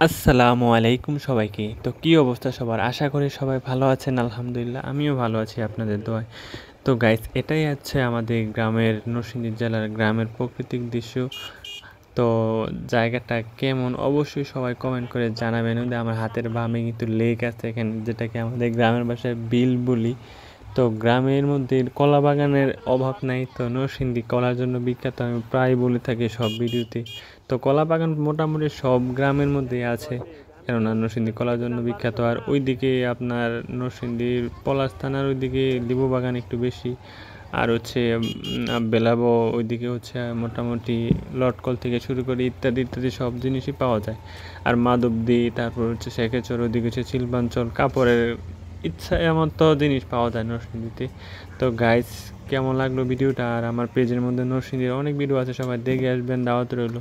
আসসালামু আলাইকুম সবাইকে। তো কি অবস্থা সবার? আশা করি সবাই ভালো আছেন। আলহামদুলিল্লাহ আমিও ভালো আছি আপনাদের দোয়ায়। তো গাইস, এটাই হচ্ছে আমাদের গ্রামের নরসিংদী জেলার গ্রামের প্রাকৃতিক দৃশ্য। তো জায়গাটা কেমন অবশ্যই সবাই কমেন্ট করে জানাবেন। ওই যে আমার হাতের বামে কিন্তু লেক আছে এখানে, যেটাকে আমাদের গ্রামের ভাষায় বিল বলি। তো গ্রামের মধ্যে কলা বাগানের অভাব নাই। তো নরসিংদী কলার জন্য বিখ্যাত, আমি প্রায় বলে থাকি সব ভিডিওতে। তো কলা বাগান মোটামুটি সব গ্রামের মধ্যেই আছে, কেননা নরসিংদী কলার জন্য বিখ্যাত। আর ওইদিকে আপনার নরসিংদীর পলাশ থানার ওইদিকে লেবু বাগান একটু বেশি। আর হচ্ছে বেলাবো ওইদিকে হচ্ছে মোটামুটি লটকল থেকে শুরু করে ইত্যাদি ইত্যাদি সব জিনিসই পাওয়া যায়। আর মাধবদী, তারপর হচ্ছে শেখেচর, ওইদিকে হচ্ছে শিল্পাঞ্চল, কাপড়ের ইচ্ছা এমন তো জিনিস পাওয়া যায় নরসিংদীতে। তো গাইস, কেমন লাগলো ভিডিওটা? আর আমার পেজের মধ্যে নরসিংদীর অনেক ভিডিও আছে, সবাই দেখে আসবেন, দাওয়াত রইলো।